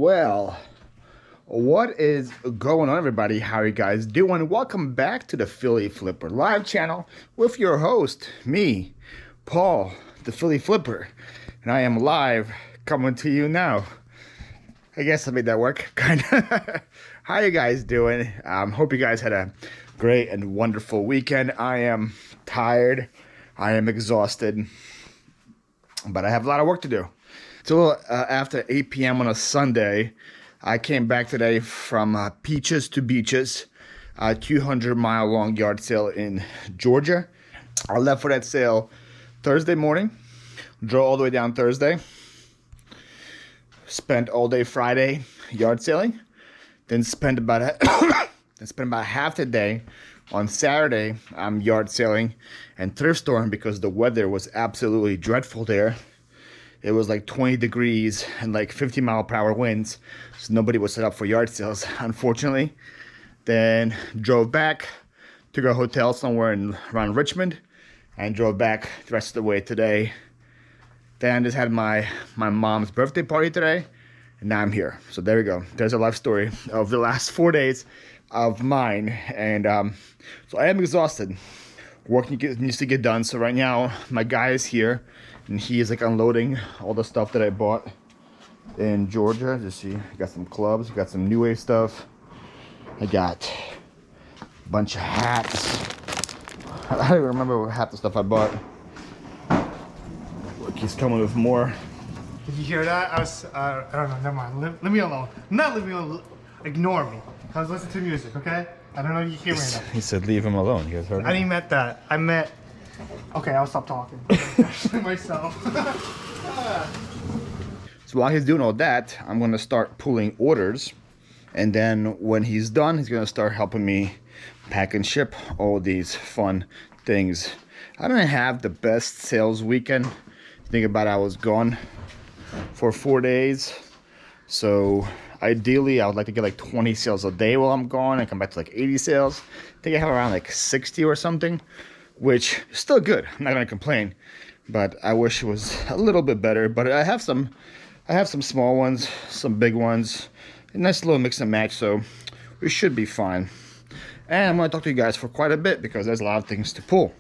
Well, what is going on, everybody? How are you guys doing? Welcome back to the Philly Flipper live channel with your host, me, Paul, the Philly Flipper, and I am live coming to you now. I guess I made that work, kind of. How you guys doing? Hope you guys had a great and wonderful weekend. I am tired. I am exhausted, but I have a lot of work to do. It's a little after 8 p.m. on a Sunday. I came back today from Peaches to Beaches, a 200-mile long yard sale in Georgia. I left for that sale Thursday morning, drove all the way down Thursday, spent all day Friday yard selling, then spent about half the day on Saturday yard selling and thrift storing because the weather was absolutely dreadful there. It was like 20 degrees and like 50-mile-per-hour winds, so nobody was set up for yard sales, unfortunately. Then drove back, took a hotel somewhere around Richmond, and drove back the rest of the way today. Then just had my mom's birthday party today, and now I'm here. So there we go. There's a life story of the last 4 days of mine, and so I am exhausted. Work needs to get done. So right now, my guy is here, and he is like unloading all the stuff that I bought in Georgia. Just see, I got some clubs, got some new wave stuff. I got a bunch of hats. I don't even remember half the stuff I bought. Look, he's coming with more. Did you hear that? I don't know, never mind. Leave me alone. Not leave me alone. Ignore me. I was listening to music, okay? I don't know if you hear me right now. He said leave him alone. You guys heard me? I didn't mean that. I meant... Okay, I'll stop talking. Myself. So while he's doing all that, I'm going to start pulling orders. And then when he's done, he's going to start helping me pack and ship all these fun things. I didn't have the best sales weekend. Think about it, I was gone for 4 days. So ideally, I would like to get like 20 sales a day while I'm gone and come back to like 80 sales. I think I have around like 60 or something, which is still good. I'm not going to complain, but I wish it was a little bit better. But I have some small ones, some big ones, a nice little mix and match, so we should be fine. And I'm going to talk to you guys for quite a bit because there's a lot of things to pull.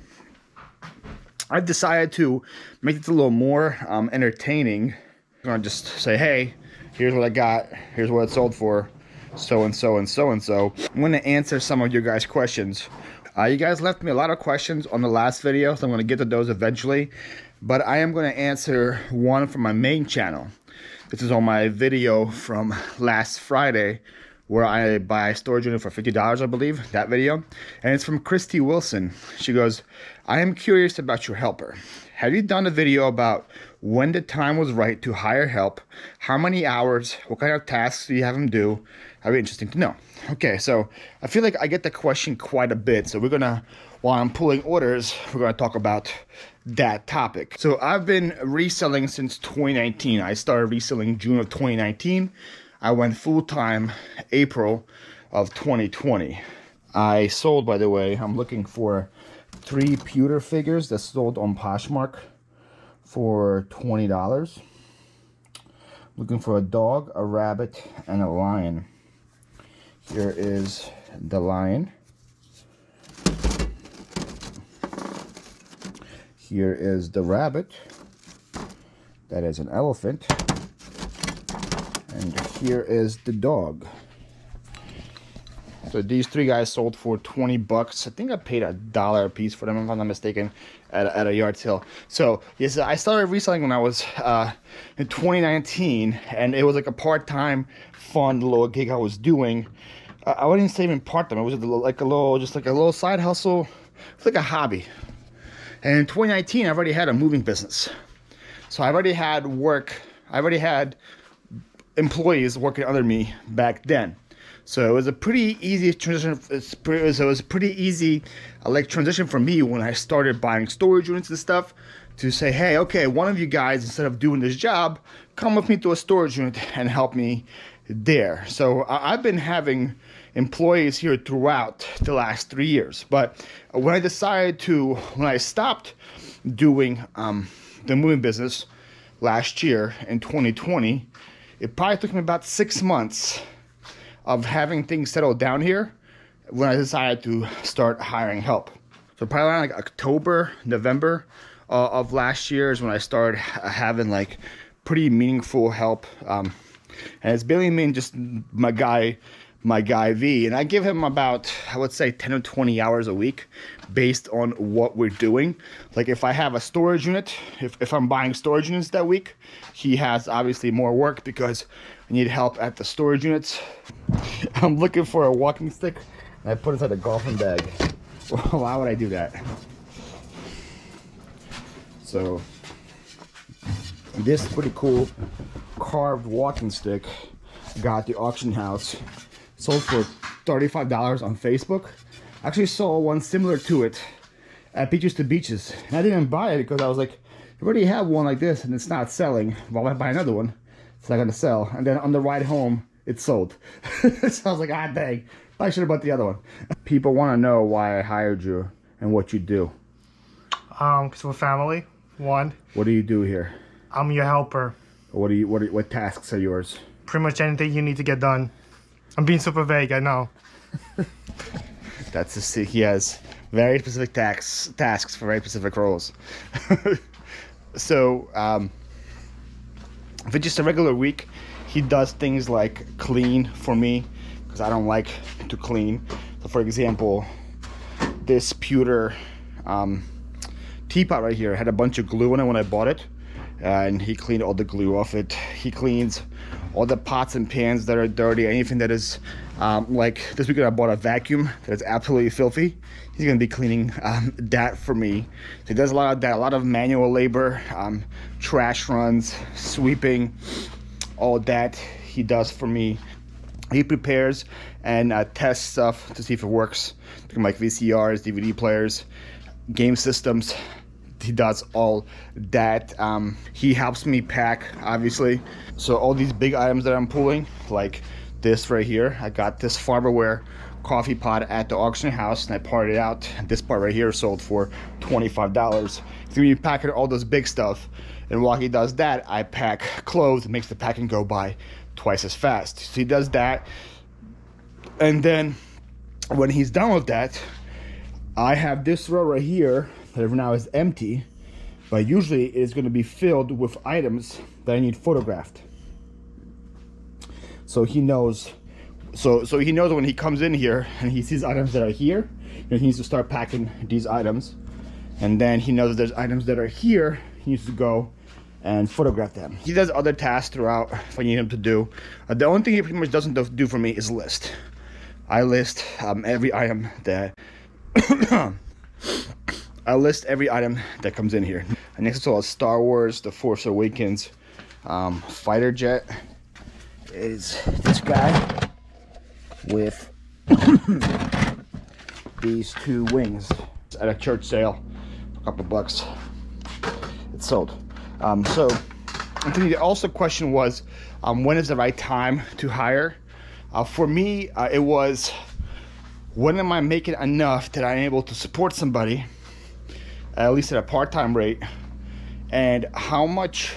I've decided to make it a little more entertaining. I'm going to just say, hey, here's what I got, here's what it sold for, so and so and so and so. I'm going to answer some of your guys' questions. You guys left me a lot of questions on the last video, so I'm going to get to those eventually. But I am going to answer one from my main channel. This is on my video from last Friday, where I buy a storage unit for $50, I believe, that video. And it's from Christy Wilson. She goes, I am curious about your helper. Have you done a video about when the time was right to hire help? How many hours? What kind of tasks do you have him do? That'd be interesting to know. Okay, so I feel like I get the question quite a bit. So we're gonna, while I'm pulling orders, we're gonna talk about that topic. So I've been reselling since 2019. I started reselling June of 2019. I went full-time April of 2020. I sold, by the way, I'm looking for 3 pewter figures that sold on Poshmark for $20. Looking for a dog, a rabbit, and a lion. Here is the lion. Here is the rabbit. That is an elephant. And here is the dog. So these 3 guys sold for 20 bucks. I think I paid $1 a piece for them, if I'm not mistaken, at a yard sale. So yes, I started reselling when I was in 2019, and it was like a part-time, fun little gig I was doing. I wouldn't even say even part-time. It was like a little side hustle. It's like a hobby. And in 2019, I already had a moving business. So I already had work. I already had employees working under me back then. So it was a pretty easy transition. It was a pretty easy transition for me when I started buying storage units and stuff to say, hey, okay, one of you guys, instead of doing this job, come with me to a storage unit and help me there. So I've been having employees here throughout the last 3 years. But when I stopped doing the moving business last year in 2020, It probably took me about 6 months of having things settled down here when I decided to start hiring help. So probably around like October, November of last year is when I started having like pretty meaningful help. And it's mainly been just my guy V, and I give him about, I would say, 10 or 20 hours a week based on what we're doing. Like if I have a storage unit, if I'm buying storage units that week, he has obviously more work because I need help at the storage units. I'm looking for a walking stick and I put it inside a golfing bag. Why would I do that? So this pretty cool carved walking stick got at the auction house. Sold for $35 on Facebook. I actually saw one similar to it at Beaches to Beaches. And I didn't buy it because I was like, I already have one like this and it's not selling. Why would I buy another one? It's not gonna sell. And then on the ride home, it sold. So I was like, ah, dang. I should have bought the other one. People want to know why I hired you and what you do. Because we're family, one. What do you do here? I'm your helper. What tasks are yours? Pretty much anything you need to get done. I'm being super vague, I know. He has very specific tasks for very specific roles. So, if it's just a regular week, he does things like clean for me, because I don't like to clean. So for example, this pewter teapot right here had a bunch of glue in it when I bought it, and he cleaned all the glue off it. He cleans all the pots and pans that are dirty, anything that is like this weekend I bought a vacuum that is absolutely filthy. He's gonna be cleaning that for me. So he does a lot of that, a lot of manual labor, trash runs, sweeping, all that he does for me. He prepares and tests stuff to see if it works, like VCRs, DVD players, game systems. He does all that. He helps me pack, obviously. So all these big items that I'm pulling, like this right here, I got this Farberware coffee pot at the auction house and I parted it out. This part right here sold for $25. So when you pack all those big stuff, and while he does that, I pack clothes. It makes the packing go by twice as fast. So he does that, and then when he's done with that, I have this row right here that now is empty, but usually it is going to be filled with items that I need photographed. So he knows. So he knows when he comes in here and he sees items that are here, he needs to start packing these items, and then he knows there's items that are here. He needs to go and photograph them. He does other tasks throughout if I need him to do. The only thing he pretty much doesn't do for me is list. I list every item that I list every item that comes in here. And next to all Star Wars, The Force Awakens, fighter jet is this guy with these two wings at a church sale, a couple bucks. It's sold. So the also question was, when is the right time to hire? For me, it was, when am I making enough that I'm able to support somebody, at least at a part-time rate, and how much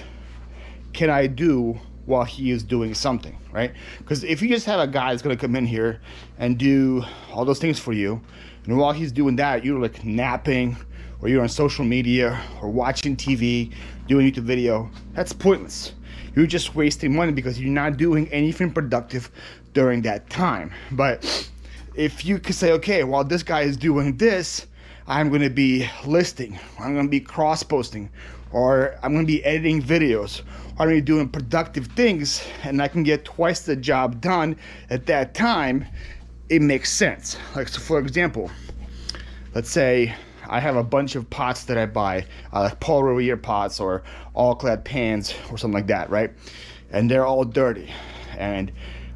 can I do while he is doing something, right? Because if you just have a guy that's gonna come in here and do all those things for you, and while he's doing that, you're like napping, or you're on social media, or watching TV, doing YouTube video, that's pointless. You're just wasting money because you're not doing anything productive during that time. But if you could say, okay, while this guy is doing this, I'm gonna be listing, I'm gonna be cross-posting, or I'm gonna be editing videos, or I'm gonna be doing productive things, and I can get twice the job done at that time, it makes sense. Like, so for example, let's say I have a bunch of pots that I buy, like Paul Revere pots or all-clad pans or something like that, right? And they're all dirty. And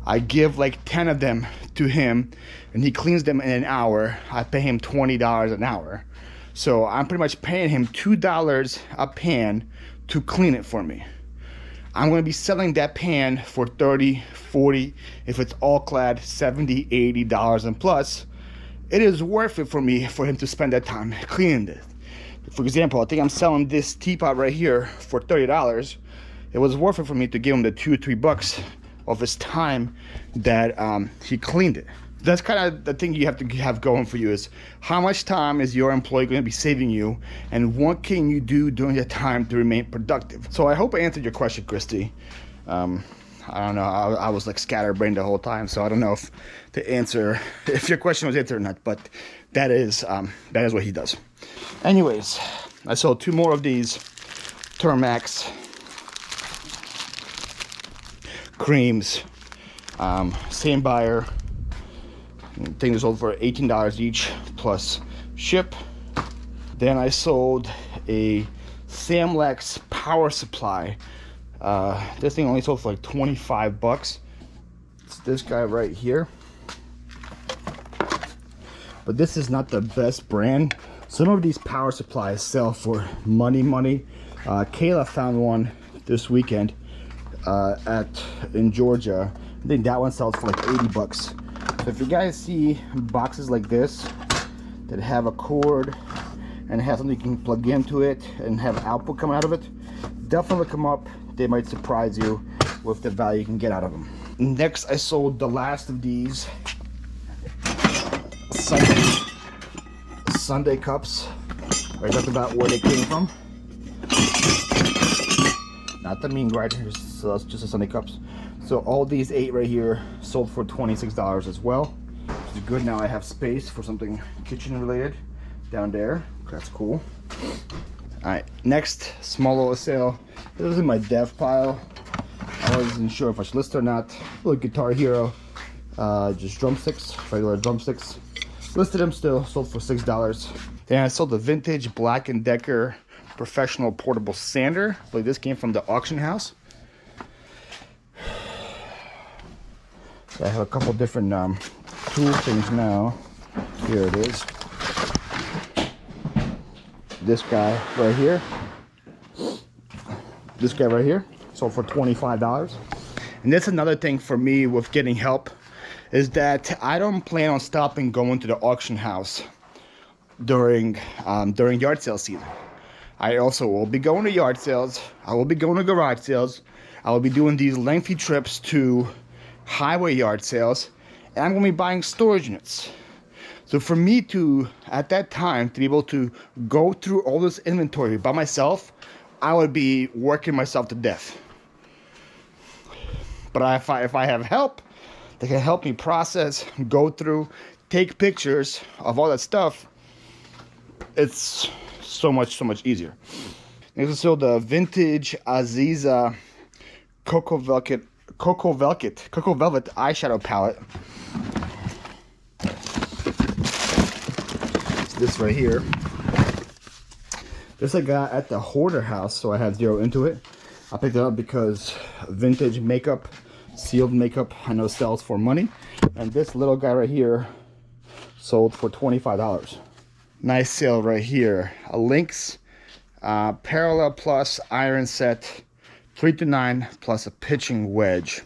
I give like 10 of them to him, and he cleans them in an hour. I pay him $20 an hour. So I'm pretty much paying him $2 a pan to clean it for me. I'm gonna be selling that pan for $30, $40, if it's all-clad, $70, $80 and plus. It is worth it for me for him to spend that time cleaning it. For example, I think I'm selling this teapot right here for $30. it was worth it for me to give him the $2 or $3 of his time that he cleaned it. That's kind of the thing you have to have going for you, is how much time is your employee going to be saving you, and what can you do during that time to remain productive? So I hope I answered your question, Christy. I don't know, I was like scatterbrained the whole time, so I don't know if your question was answered or not, but that is what he does. Anyways, I sold 2 more of these Turmax creams, same buyer. Things are sold for $18 each plus ship. Then I sold a Samlex power supply. This thing only sold for like $25. It's this guy right here. But this is not the best brand. Some of these power supplies sell for money. Kayla found one this weekend in Georgia. I think that one sells for like $80. So if you guys see boxes like this that have a cord and have something you can plug into it and have output coming out of it, definitely look them up. They might surprise you with the value you can get out of them. Next, I sold the last of these Sunday cups. I talked about where they came from. Not the mean grinder, so that's just the Sunday cups. So all these 8 right here sold for $26 as well, which is good. Now I have space for something kitchen related down there. That's cool. All right, next small little sale. This was in my dev pile. I wasn't sure if I should list it or not. Little Guitar Hero, just drumsticks, regular drumsticks. Listed them still, sold for $6. Then I sold the vintage Black & Decker professional portable sander. Like, this came from the auction house. I have a couple different tool things now. Here it is. This guy right here. This guy right here sold for $25. And that's another thing for me with getting help, is that I don't plan on stopping going to the auction house during yard sale season. I also will be going to yard sales. I will be going to garage sales. I will be doing these lengthy trips to highway yard sales, and I'm going to be buying storage units. So for me to, at that time, to be able to go through all this inventory by myself, I would be working myself to death. But if I have help that can help me process, go through, take pictures of all that stuff, it's so much easier. Next is still the vintage Aziza Cocoa Velvet eyeshadow palette. It's this right here. This I got at the Hoarder House, so I had zero into it. I picked it up because vintage makeup, sealed makeup, I know sells for money. And this little guy right here sold for $25. Nice sale right here. A Lynx Parallel Plus iron set, 3 to 9 plus a pitching wedge.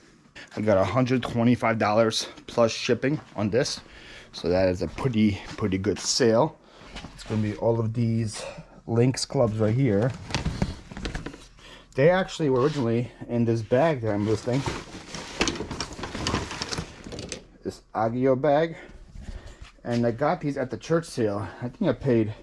I got $125 plus shipping on this, so that is a pretty good sale. It's gonna be all of these Lynx clubs right here. They actually were originally in this bag that I'm listing, this Agio bag, and I got these at the church sale. I think I paid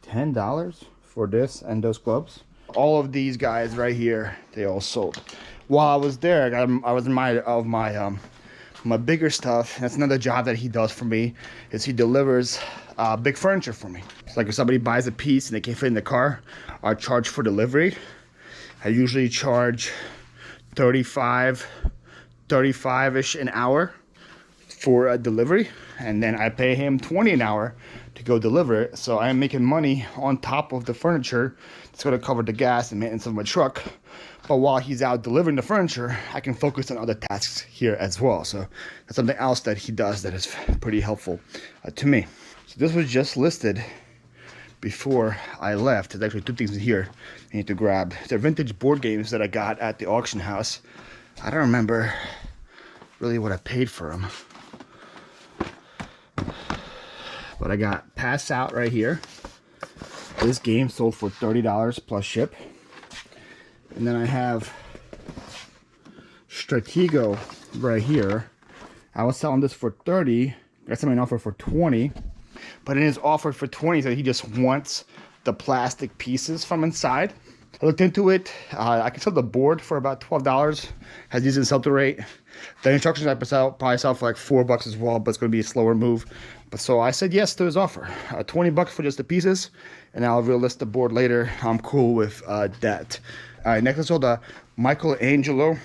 $10 for this and those gloves. All of these guys right here, they all sold. While I was there, I was reminded of my bigger stuff. That's another job that he does for me, is he delivers big furniture for me. It's like if somebody buys a piece and they can't fit in the car, I charge for delivery. I usually charge 35-ish an hour for a delivery, and then I pay him $20 an hour to go deliver it. So I'm making money on top of the furniture. It's going to cover the gas and maintenance of my truck. But while he's out delivering the furniture, I can focus on other tasks here as well. So that's something else that he does that is pretty helpful to me. So this was just listed before I left. There's actually 2 things in here I need to grab. They're vintage board games that I got at the auction house. I don't remember really what I paid for them, but I got Pass Out right here. This game sold for $30 plus ship. And then I have Stratego right here. I was selling this for 30. Got somebody an offer for 20. But in his offer for 20, so he just wants the plastic pieces from inside. I looked into it. I can sell the board for about $12. Has decent sell-through rate. The instructions I probably sell for like $4 as well, but it's going to be a slower move. But so I said yes to his offer. $20 for just the pieces, and I'll relist the board later. I'm cool with that. All right, next I sold the Angelo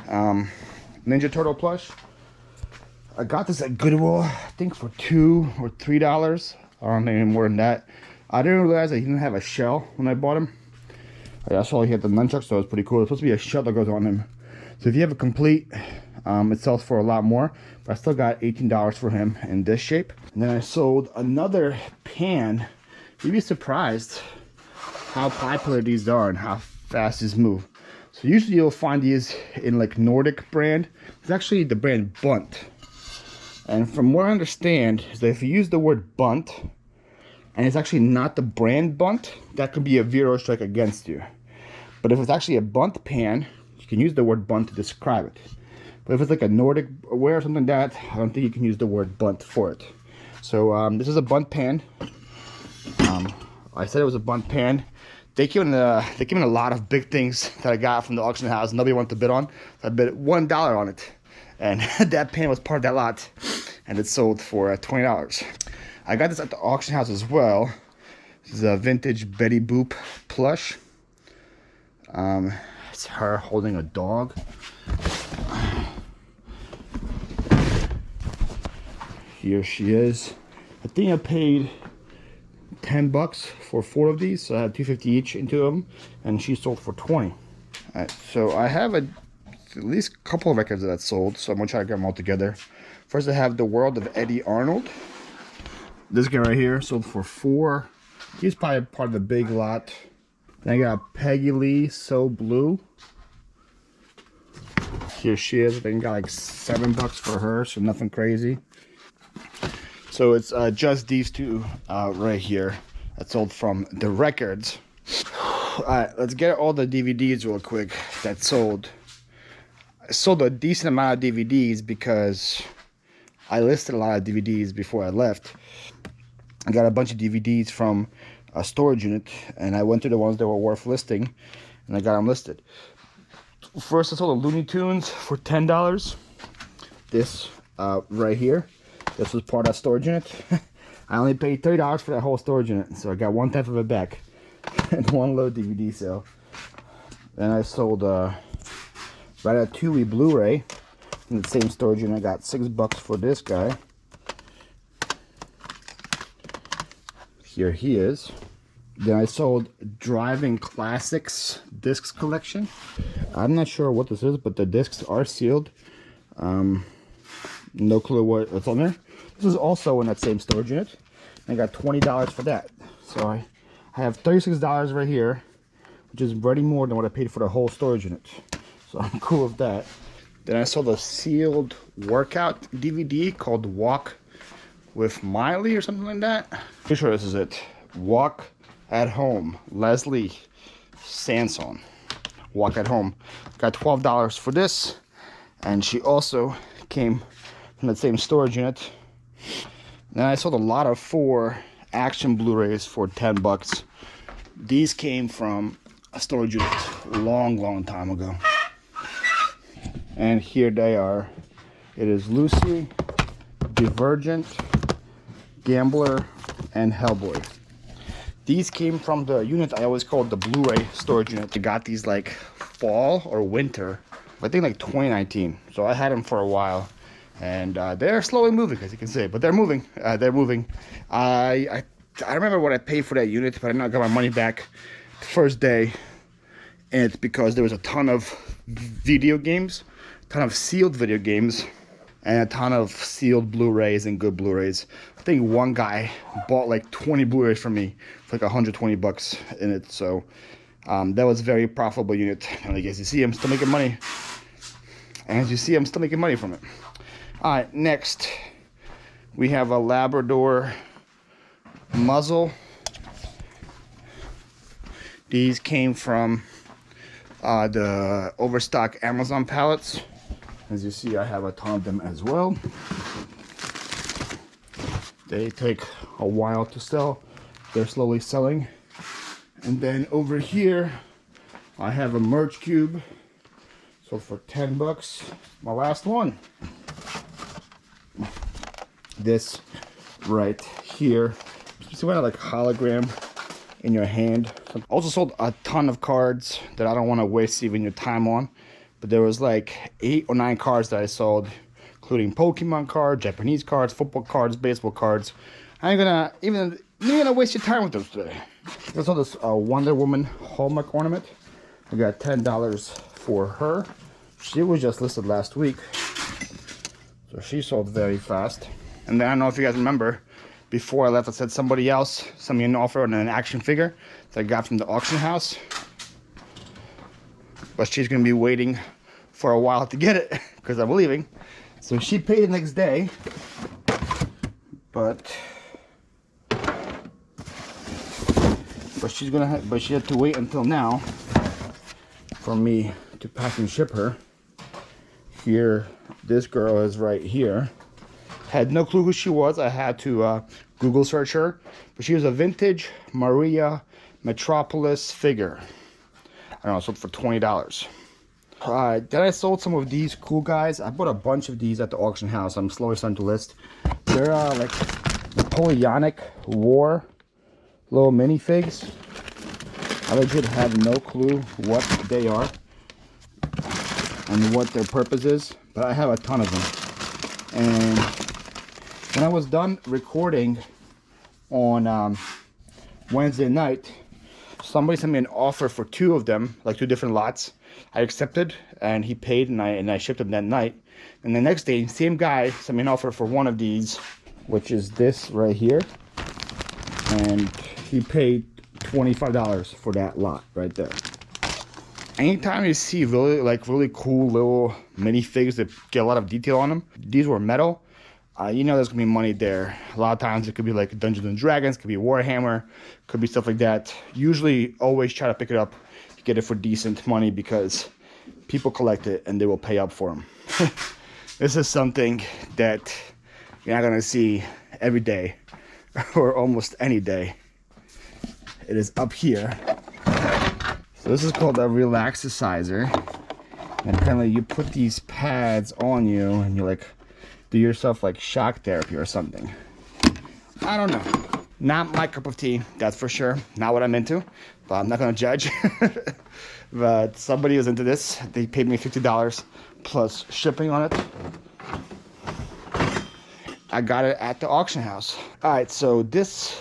Ninja Turtle plush. I got this at Goodwill, I think for $2 or $3. I don't think any more than that. I didn't realize that he didn't have a shell when I bought him. I saw he had the nunchucks, so it's pretty cool. There's supposed to be a shell that goes on him. So if you have a complete, it sells for a lot more. But I still got $18 for him in this shape. And then I sold another pan. You'd be surprised how popular these are and how fast these move. So usually you'll find these in like Nordic brand. It's actually the brand Bunt. And from what I understand is that if you use the word Bunt, and it's actually not the brand Bunt, that could be a veto strike against you. But if it's actually a Bunt pan, you can use the word Bunt to describe it. But if it's like a Nordic ware or something like that, I don't think you can use the word Bunt for it. So this is a Bunt pan. I said it was a Bunt pan. They came in a lot of big things that I got from the auction house. Nobody wanted to bid on. So I bid $1 on it. And that pan was part of that lot. And it sold for $20. I got this at the auction house as well. This is a vintage Betty Boop plush. It's her holding a dog. Here she is. I think I paid $10 for 4 of these, so I had $2.50 each into them, and she sold for $20. Alright, so I have at least a couple of records that sold, so I'm gonna try to get them all together. First, I have The World of Eddie Arnold. This guy right here sold for $4. He's probably part of the big lot. Then I got Peggy Lee So Blue. Here she is. I think I got like $7 for her, so nothing crazy. So it's just these two right here that sold from the records. Alright, let's get all the DVDs real quick that sold. I sold a decent amount of DVDs because I listed a lot of DVDs before I left. I got a bunch of DVDs from a storage unit, and I went through the ones that were worth listing, and I got them listed. First, I sold the Looney Tunes for $10. This right here. This was part of that storage unit. I only paid $30 for that whole storage unit, so I got 1/10 of it back. And one low DVD sale. Then I sold Ratatouille Blu-ray in the same storage unit. I got $6 for this guy. Here he is. Then I sold Driving Classics discs collection. I'm not sure what this is, but the discs are sealed. No clue what's on there. This is also in that same storage unit. I got $20 for that. So I have $36 right here, which is already more than what I paid for the whole storage unit. So I'm cool with that. Then I sold a sealed workout DVD called Walk with Miley or something like that. Pretty sure this is it. Walk at Home, Leslie Sanson. Walk at Home. Got $12 for this, and she also came from the same storage unit. Then I sold a lot of 4 action Blu-rays for $10. These came from a storage unit a long time ago. And here they are. It is Lucy, Divergent, Gambler, and Hellboy. These came from the unit I always called the Blu-ray storage unit. I got these like fall or winter, I think like 2019. So I had them for a while, and they're slowly moving, as you can see. But they're moving. They're moving. I remember what I paid for that unit, but I not got my money back the first day, and it's because there was a ton of video games, a ton of sealed video games, and a ton of sealed Blu-rays and good Blu-rays. I think one guy bought like 20 Blu-rays from me for like $120 in it. So that was a very profitable unit. And as you see, I'm still making money. And as you see, I'm still making money from it. All right, next we have a Labrador muzzle. These came from the overstock Amazon pallets. As you see, I have a ton of them as well. They take a while to sell. They're slowly selling. And then over here, I have a merge cube. Sold for 10 bucks. My last one. This right here. It's kind of like hologram in your hand. Also sold a ton of cards that I don't want to waste even your time on. But there was like 8 or 9 cards that I sold, including Pokemon cards, Japanese cards, football cards, baseball cards. I ain't gonna waste your time with those today. I saw this Wonder Woman Hallmark ornament. I got $10 for her. She was just listed last week, so she sold very fast. And then I don't know if you guys remember, before I left, I said somebody else sent me an offer on an action figure that I got from the auction house. But she's gonna be waiting for a while to get it because I'm leaving. So she paid the next day, but she had to wait until now for me to pack and ship her. Here, this girl is right here. Had no clue who she was. I had to Google search her, but she was a vintage Maria Metropolis figure. I don't know, sold for $20. Then I sold some of these cool guys. I bought a bunch of these at the auction house. I'm slowly starting to list. They're like Napoleonic War little minifigs. I legit have no clue what they are and what their purpose is, but I have a ton of them. And when I was done recording on Wednesday night, somebody sent me an offer for 2 of them, like 2 different lots. I accepted, and he paid, and I shipped them that night. And the next day, same guy sent me an offer for one of these, which is this right here, and he paid $25 for that lot right there. Anytime you see really cool little minifigs that get a lot of detail on them, these were metal. You know there's gonna be money there. A lot of times it could be like Dungeons and Dragons, could be Warhammer, could be stuff like that. Usually always try to pick it up, get it for decent money because people collect it and they will pay up for them. This is something that you're not gonna see every day or almost any day. It is up here. So this is called a relaxicizer. And apparently you put these pads on you and you like do yourself like shock therapy or something. I don't know. Not my cup of tea, that's for sure. Not what I'm into, but I'm not gonna judge. But somebody was into this. They paid me $50 plus shipping on it. I got it at the auction house. All right, so this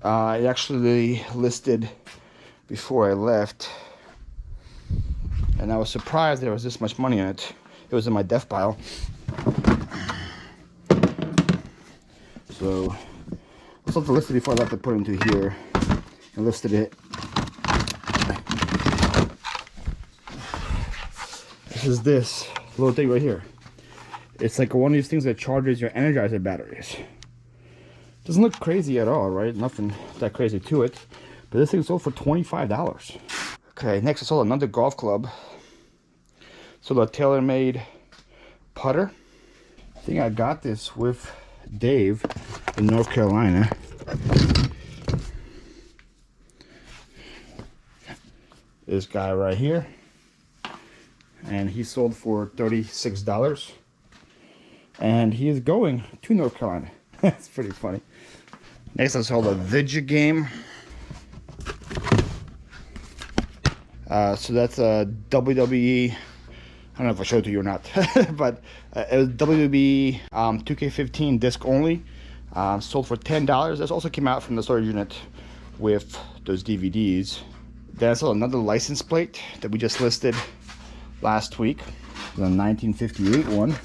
it actually listed before I left, and I was surprised there was this much money in it. It was in my death pile. So I saw the listed before I left. I put it into here and listed it. This is this little thing right here. It's like one of these things that charges your Energizer batteries. Doesn't look crazy at all, right? Nothing that crazy to it. But this thing sold for $25. Okay, next I sold another golf club. So the tailor-made putter. I think I got this with Dave in North Carolina. This guy right here. And he sold for $36. And he is going to North Carolina. That's pretty funny. Next I sold a video game. So that's a WWE, I don't know if I showed it to you or not, but it was WWE 2K15 disc only, sold for $10. This also came out from the storage unit with those DVDs. Then I sold another license plate that we just listed last week, the 1958 one.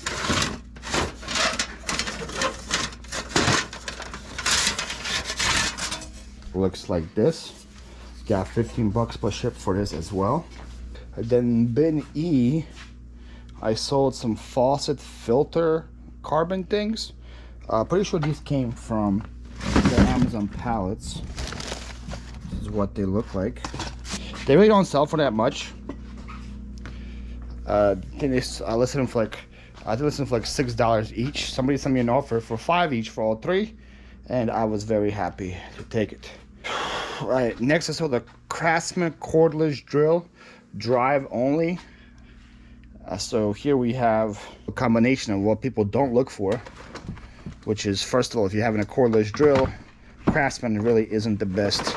Looks like this. Got $15 plus ship for this as well. And then bin E, I sold some faucet filter carbon things. Pretty sure these came from the Amazon pallets. This is what they look like. They really don't sell for that much. I think I listed them for like, I think listed them for like $6 each. Somebody sent me an offer for 5 each for all 3, and I was very happy to take it. Right, next I saw the Craftsman cordless drill, drive only. So here we have a combination of what people don't look for, which is, first of all, if you're having a cordless drill, Craftsman really isn't the best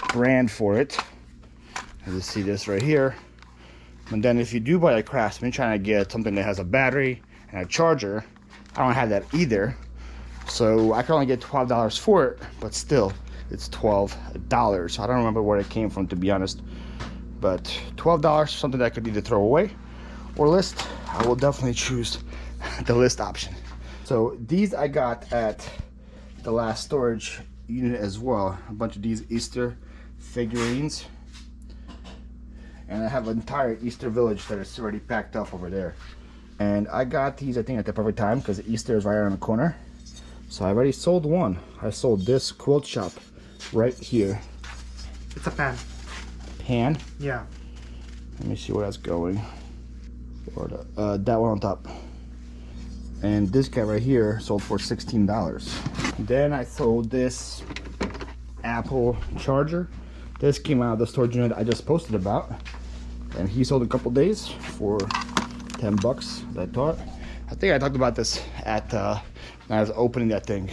brand for it. You see this right here. And then if you do buy a Craftsman, trying to get something that has a battery and a charger, I don't have that either. So I can only get $12 for it, but still, it's $12. I don't remember where it came from, to be honest. But $12, something that I could either throw away or list. I will definitely choose the list option. So these I got at the last storage unit as well. A bunch of these Easter figurines. And I have an entire Easter village that is already packed up over there. And I got these, I think, at the perfect time because Easter is right around the corner. So I already sold one. I sold this quilt shop right here. It's a pan. Pan? Yeah. Let me see where that's going. Or that one on top. And this guy right here sold for $16. Then I sold this Apple charger. This came out of the storage unit I just posted about, and he sold a couple days for $10. I think I talked about this at when I was opening that thing.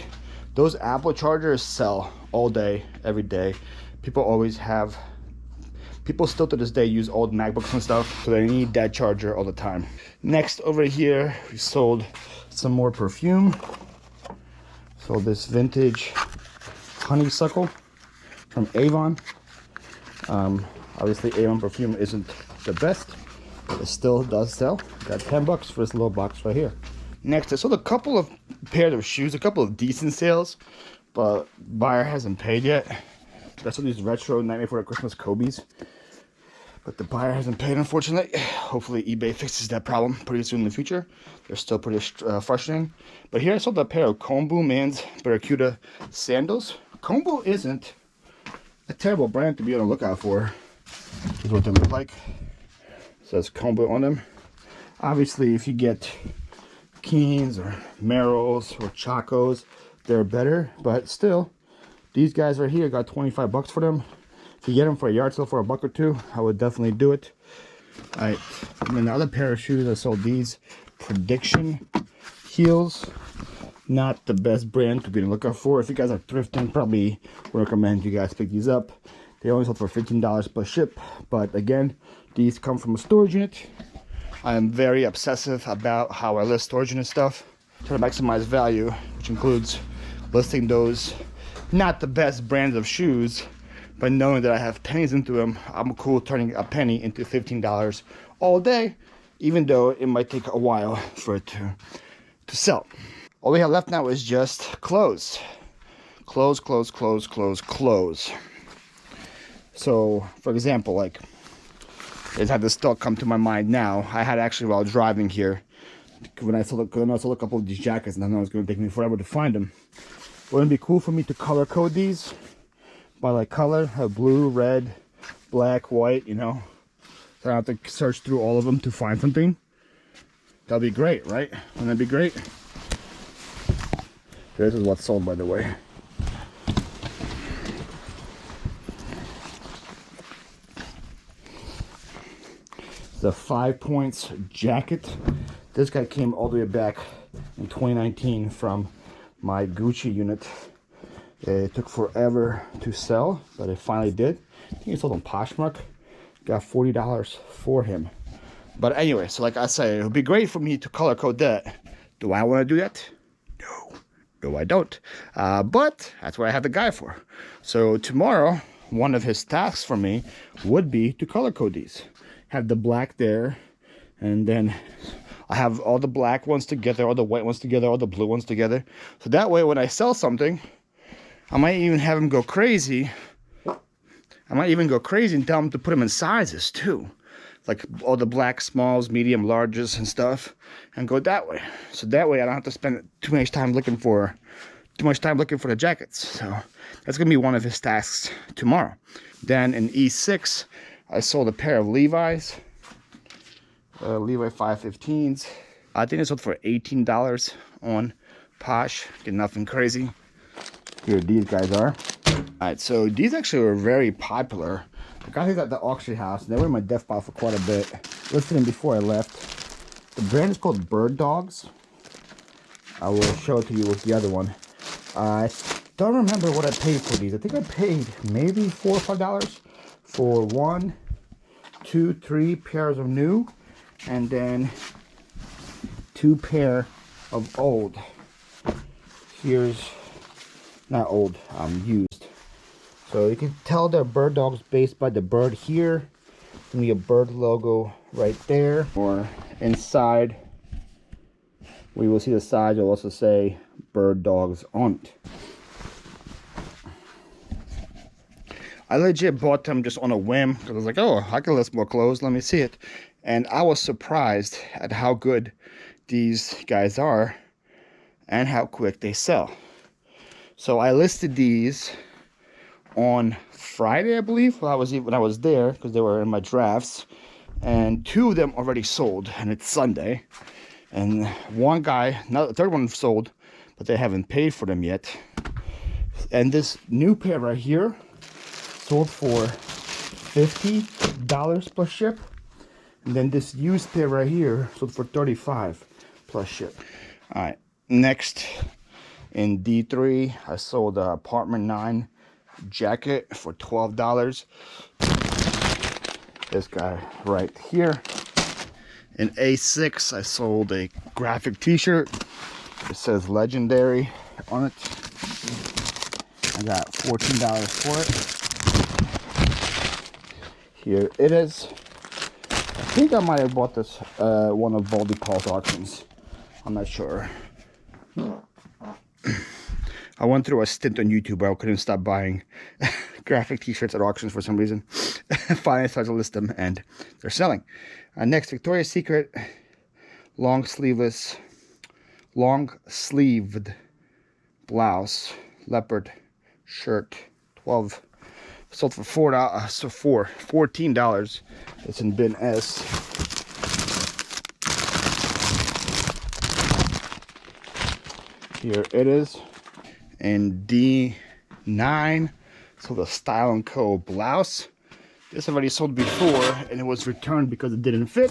Those Apple chargers sell all day, every day. People still to this day use old MacBooks and stuff, so they need that charger all the time. Next, over here, we sold some more perfume. Sold this vintage honeysuckle from Avon. Obviously Avon perfume isn't the best, but it still does sell. Got $10 for this little box right here. Next, I sold a couple of pairs of shoes, a couple of decent sales, but buyer hasn't paid yet. That's what these retro Nightmare Before Christmas Kobe's, but the buyer hasn't paid, unfortunately. Hopefully eBay fixes that problem pretty soon in the future. They're still pretty frustrating. But here I sold a pair of Kombu men's Barracuda sandals. Kombu isn't a terrible brand to be on the lookout for. This is what they look like. It says Kombu on them. Obviously, if you get Keens or Merrills or Chacos, they're better, but still, these guys right here got $25 for them. If you get them for a yard sale for $1 or $2, I would definitely do it. All right, and then the other pair of shoes, I sold these Prediction heels. Not the best brand to be on the lookout for. If you guys are thrifting, probably would recommend you guys pick these up. They only sold for $15 plus ship, but again, these come from a storage unit. I am very obsessive about how I list storage unit stuff, try to maximize value, which includes listing those not the best brands of shoes, but knowing that I have pennies into them. I'm cool turning a penny into $15 all day, even though it might take a while for it to sell. All we have left now is just clothes. Clothes. So, for example, like, I just had this thought come to my mind now. I had actually, while driving here, when I sold a couple of these jackets, and I know it's going to take me forever to find them. Wouldn't it be cool for me to color code these by like color, have blue, red, black, white, you know? So I don't have to search through all of them to find something. That'd be great, right? Wouldn't that be great? This is what's sold, by the way. The 5 Points jacket. This guy came all the way back in 2019 from my Gucci unit. It took forever to sell, but it finally did. I think it sold on Poshmark. Got $40 for him. But anyway, so like I say, it would be great for me to color code that. Do I want to do that? No, I don't. But that's what I have the guy for. So tomorrow, one of his tasks for me would be to color code these. Have the black there, and then I have all the black ones together, all the white ones together, all the blue ones together. So that way, when I sell something, I might even have him go crazy. I might even go crazy and tell him to put them in sizes too. Like all the black smalls, medium, larges and stuff, and go that way. So that way I don't have to spend too much time looking for the jackets. So that's gonna be one of his tasks tomorrow. Then in E6, I sold a pair of Levi's. Levi 515s. I think it sold for $18 on Plush. Get nothing crazy. Here these guys are. Alright, so these actually were very popular. I got these at the auction house. They were in my death pile for quite a bit. Listed them before I left. The brand is called Bird Dogs. I will show it to you with the other one. I don't remember what I paid for these. I think I paid maybe $4 or $5 for 1, 2, 3 pairs of new, and then 2 pair of old. Here's not old, used. So you can tell they're Bird Dogs based by the bird here. And a bird logo right there. Or inside, we will see the side. You'll also say Bird Dogs on it. I legit bought them just on a whim because I was like, oh, I can list more clothes. Let me see it. And I was surprised at how good these guys are and how quick they sell. So I listed these on Friday, I believe, when I was there, because they were in my drafts, and 2 of them already sold, and it's Sunday. And one guy, now the third one sold, but they haven't paid for them yet. And this new pair right here sold for $50 plus ship. And then this used pair right here sold for $35 plus ship. All right, next in D3, I sold a Apartment 9 jacket for $12. This guy right here. In A6, I sold a graphic t-shirt. It says Legendary on it. I got $14 for it. Here it is. I think I might have bought this one of Baldy Paul's auctions. I'm not sure. I went through a stint on YouTube where I couldn't stop buying graphic t-shirts at auctions for some reason. Finally I started to list them and they're selling. Next, Victoria's Secret long sleeved blouse, leopard shirt, 12, sold for $14. It's in bin S. Here it is. In D9, so the Style & Co. blouse. This already sold before and it was returned because it didn't fit.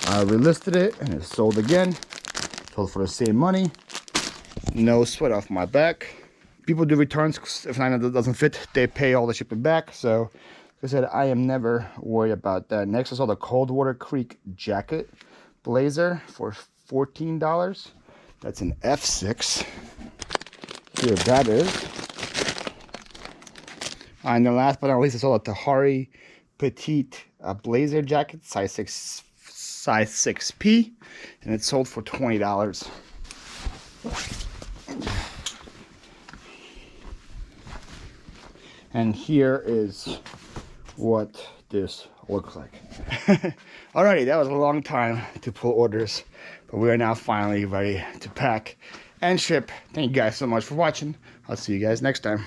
I relisted it and it sold again. Sold for the same money. No sweat off my back. People do returns. If it doesn't fit, they pay all the shipping back. So, like I said, I am never worried about that. Next, I saw the Coldwater Creek jacket blazer for $14. That's an F6. Here that is. And then last but not least, I saw the Tahari Petite blazer jacket, size 6P, and it sold for $20. And here is what this looks like. Alrighty, that was a long time to pull orders, but we are now finally ready to pack and ship. Thank you guys so much for watching. I'll see you guys next time.